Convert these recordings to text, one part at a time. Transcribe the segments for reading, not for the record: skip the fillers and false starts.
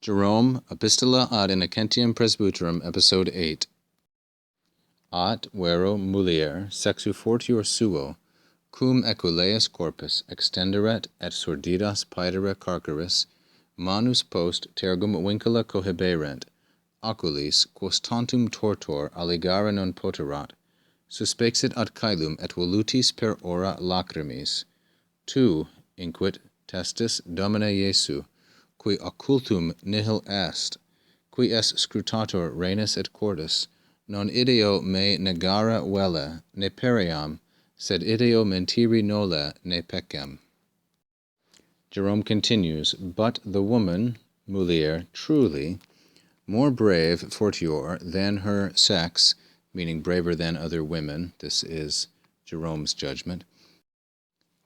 Jerome, Epistola ad Innocentium Presbyterum, Episode 8. At vero mulier sexu fortior suo, cum equileus corpus extenderet et sordidas paedere carceris, manus post tergum vincula cohiberent, oculis, quos tantum tortor alligare non poterat, suspexit ad caelum et volutis per ora lacrimis. Tu, inquit testis Domine Iesu, qui occultum nihil est, qui es scrutator Renis et cordis, non ideo me negare velle, ne periam, sed ideo mentiri nolle ne pecem. Jerome continues, but the woman, mulier, truly, more brave fortior than her sex, meaning braver than other women, this is Jerome's judgment,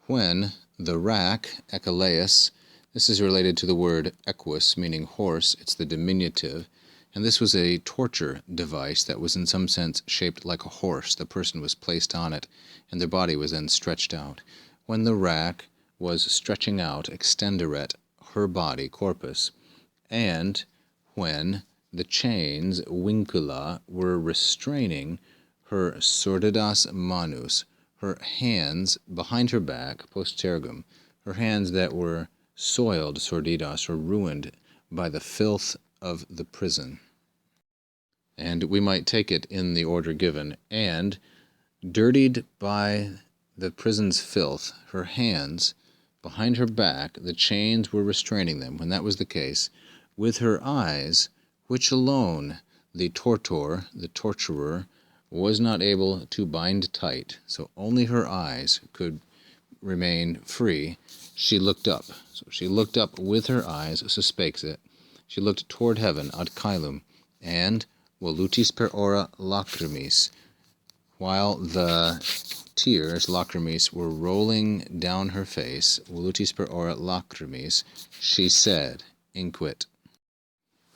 when the rack, echeleus, this is related to the word equus, meaning horse, it's the diminutive, and this was a torture device that was in some sense shaped like a horse. The person was placed on it, and their body was then stretched out. When the rack was stretching out, extenderet, her body, corpus, and when the chains, vincula, were restraining her sordidas manus, her hands behind her back, post tergum, her hands that were soiled, sordidas, or ruined by the filth of the prison. And we might take it in the order given, and dirtied by the prison's filth, her hands behind her back, the chains were restraining them. When that was the case, with her eyes, which alone the tortor, the torturer, was not able to bind tight, so only her eyes could remain free, she looked up. So she looked up with her eyes, suspexit. She looked toward heaven, ad caelum, and volutis per ora lacrimis, while the tears, lacrimis, were rolling down her face, volutis per ora lacrimis, she said, inquit.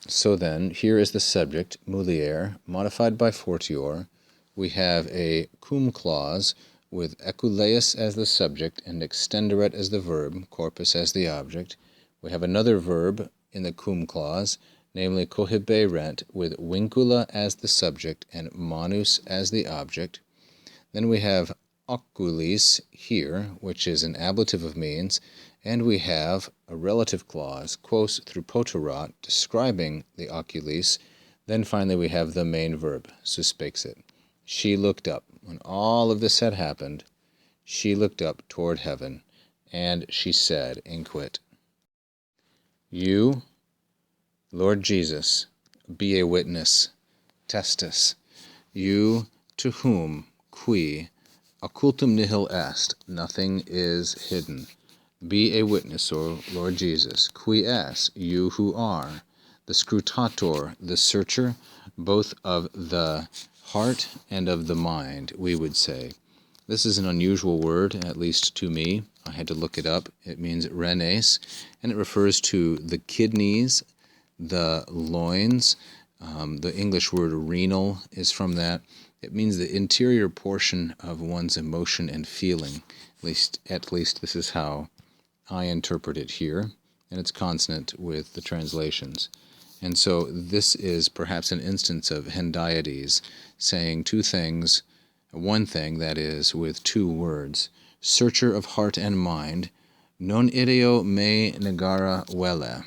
So then, here is the subject, mulier, modified by fortior. We have a cum clause with equileus as the subject and extenderet as the verb, corpus as the object. We have another verb in the cum clause, namely cohiberent, with vincula as the subject and manus as the object. Then we have oculis here, which is an ablative of means, and we have a relative clause, quos through poterat, describing the oculis. Then finally we have the main verb, suspexit. She looked up. When all of this had happened, she looked up toward heaven, and she said, inquit. You, Lord Jesus, be a witness, testis, you to whom, qui, occultum nihil est, nothing is hidden. Be a witness, O Lord Jesus, qui es, you who are, the scrutator, the searcher, both of the heart and of the mind, we would say. This is an unusual word, at least to me. I had to look it up. It means renes, and it refers to the kidneys, the loins. The English word renal is from that. It means the interior portion of one's emotion and feeling. At least this is how I interpret it here, and it's consonant with the translations. And so this is perhaps an instance of hendiades, saying two things, one thing, that is, with two words. Searcher of heart and mind, non ideo me negare velle.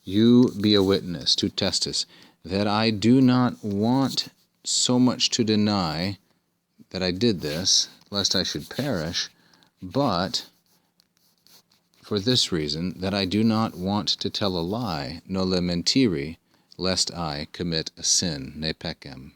You be a witness, to testis, that I do not want so much to deny that I did this, lest I should perish, but for this reason, that I do not want to tell a lie, nolle mentiri, lest I commit a sin, ne pecem.